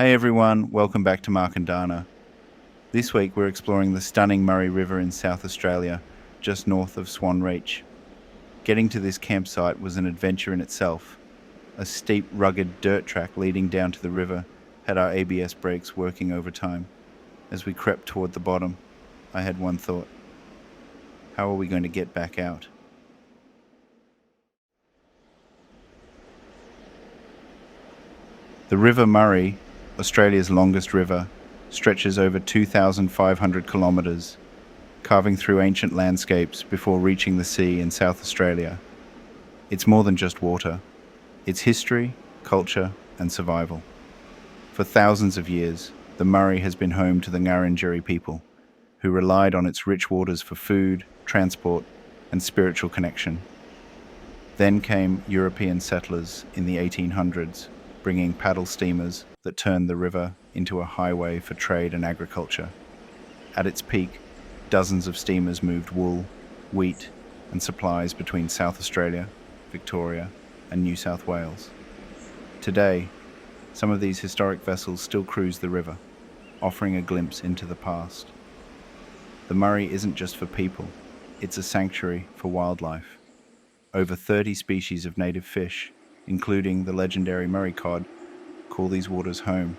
Hey everyone, welcome back to Mark and Dana. This week we're exploring the stunning Murray River in South Australia, just north of Swan Reach. Getting to this campsite was an adventure in itself. A steep, rugged dirt track leading down to the river had our ABS brakes working overtime. As we crept toward the bottom, I had one thought. How are we going to get back out? The River Murray, Australia's longest river, stretches over 2,500 kilometres, carving through ancient landscapes before reaching the sea in South Australia. It's more than just water. It's history, culture, and survival. For thousands of years, the Murray has been home to the Ngarrindjeri people, who relied on its rich waters for food, transport, and spiritual connection. Then came European settlers in the 1800s, bringing paddle steamers that turned the river into a highway for trade and agriculture. At its peak, dozens of steamers moved wool, wheat, and supplies between South Australia, Victoria, and New South Wales. Today, some of these historic vessels still cruise the river, offering a glimpse into the past. The Murray isn't just for people, it's a sanctuary for wildlife. Over 30 species of native fish, including the legendary Murray cod, call these waters home.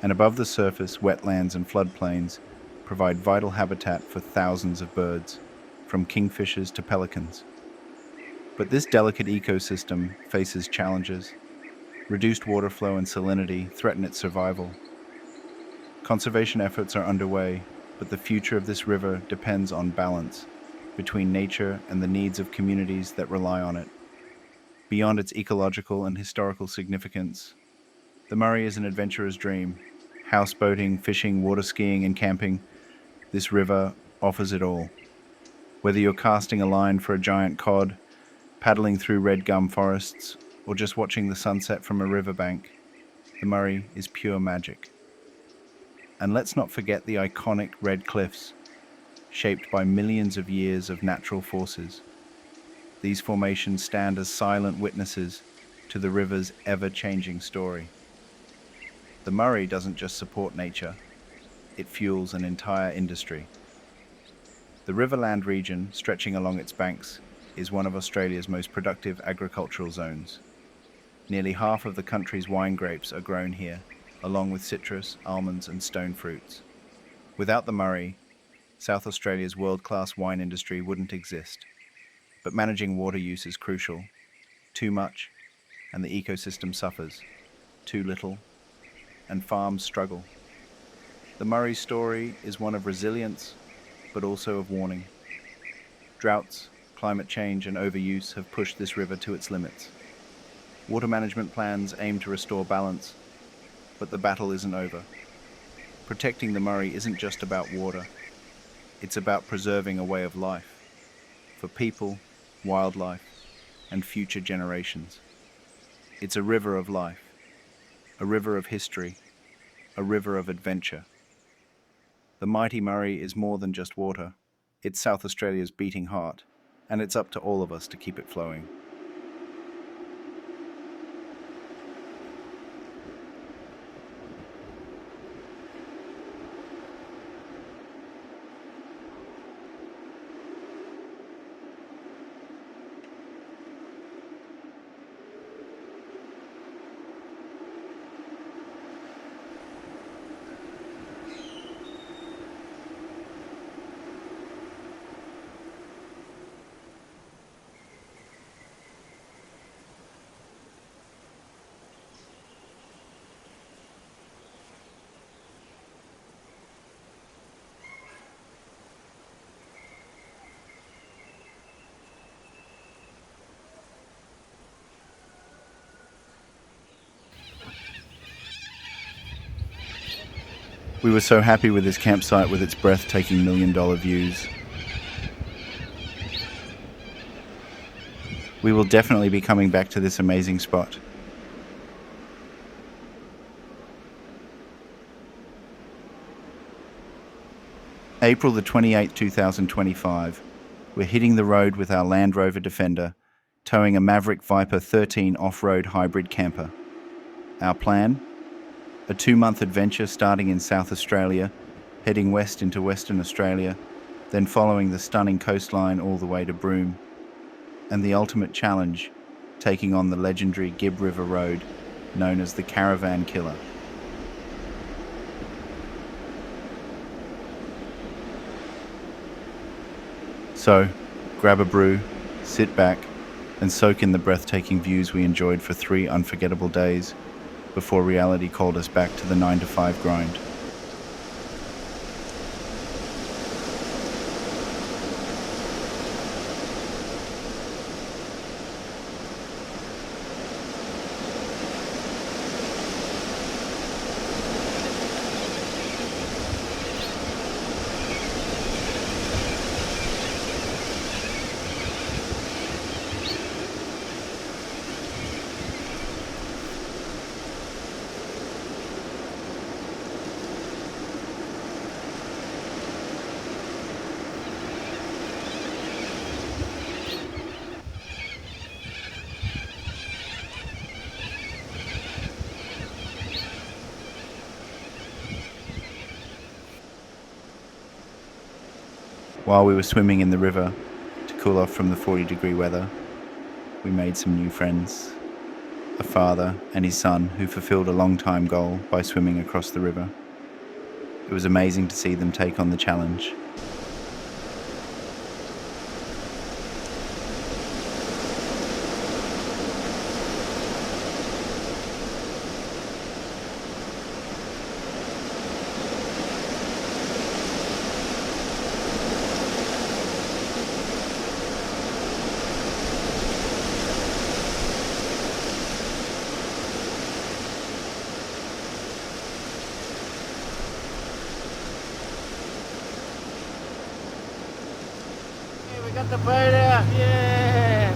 And above the surface, wetlands and floodplains provide vital habitat for thousands of birds, from kingfishers to pelicans. But this delicate ecosystem faces challenges. Reduced water flow and salinity threaten its survival. Conservation efforts are underway, but the future of this river depends on balance between nature and the needs of communities that rely on it. Beyond its ecological and historical significance, the Murray is an adventurer's dream. Houseboating, fishing, water skiing, and camping, this river offers it all. Whether you're casting a line for a giant cod, paddling through red gum forests, or just watching the sunset from a riverbank, the Murray is pure magic. And let's not forget the iconic red cliffs, shaped by millions of years of natural forces. These formations stand as silent witnesses to the river's ever-changing story. The Murray doesn't just support nature, it fuels an entire industry. The Riverland region, stretching along its banks, is one of Australia's most productive agricultural zones. Nearly half of the country's wine grapes are grown here, along with citrus, almonds, and stone fruits. Without the Murray, South Australia's world-class wine industry wouldn't exist. But managing water use is crucial. Too much, and the ecosystem suffers. Too little, and farms struggle. The Murray story is one of resilience, but also of warning. Droughts, climate change, and overuse have pushed this river to its limits. Water management plans aim to restore balance, but the battle isn't over. Protecting the Murray isn't just about water. It's about preserving a way of life for people, wildlife, and future generations. It's a river of life, a river of history, a river of adventure. The mighty Murray is more than just water. It's South Australia's beating heart, and it's up to all of us to keep it flowing. We were so happy with this campsite with its breathtaking million-dollar views. We will definitely be coming back to this amazing spot. April the 28th, 2025. We're hitting the road with our Land Rover Defender, towing a Maverick Viper 13 off-road hybrid camper. Our plan? A 2-month adventure starting in South Australia, heading west into Western Australia, then following the stunning coastline all the way to Broome. And the ultimate challenge, taking on the legendary Gibb River Road, known as the Caravan Killer. So, grab a brew, sit back, and soak in the breathtaking views we enjoyed for 3 unforgettable days before reality called us back to the 9-to-5 grind. While we were swimming in the river to cool off from the 40-degree weather, we made some new friends. A father and his son who fulfilled a long-time goal by swimming across the river. It was amazing to see them take on the challenge. We got the boat out, yeah!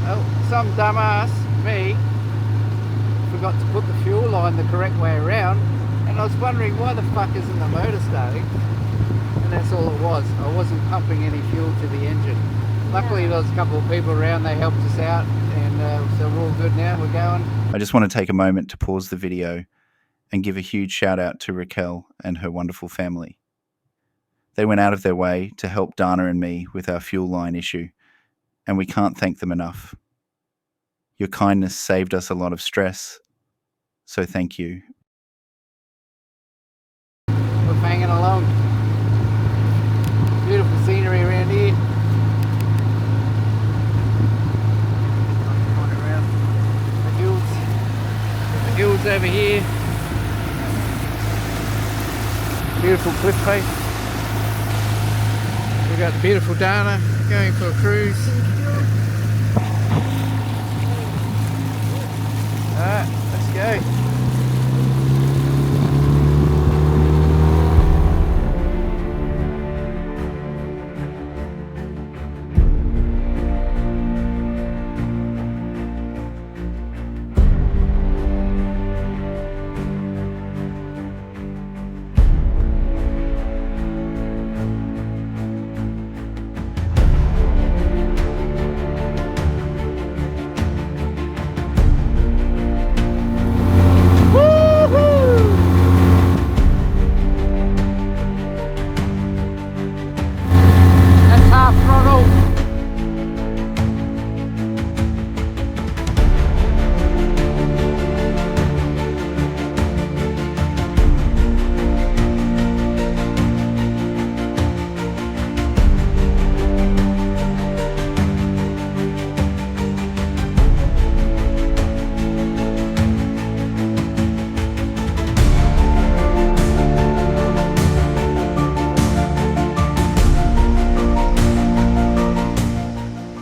Oh, some dumbass, me, forgot to put the fuel line the correct way around, and I was wondering why the fuck isn't the motor starting? And that's all it was. I wasn't pumping any fuel to the engine. Luckily there was a couple of people around, they helped us out, and so we're all good now, we're going. I just want to take a moment to pause the video and give a huge shout out to Raquel and her wonderful family. They went out of their way to help Dana and me with our fuel line issue, and we can't thank them enough. Your kindness saved us a lot of stress, so thank you. We're hanging along. Beautiful scenery around here. Going around the hills. The hills over here. Beautiful cliff face. We've got the beautiful Dana going for a cruise. Alright, let's go.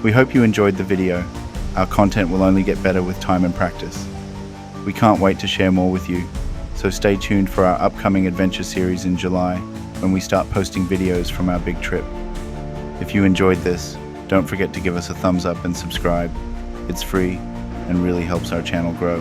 We hope you enjoyed the video. Our content will only get better with time and practice. We can't wait to share more with you, so stay tuned for our upcoming adventure series in July when we start posting videos from our big trip. If you enjoyed this, don't forget to give us a thumbs up and subscribe. It's free and really helps our channel grow.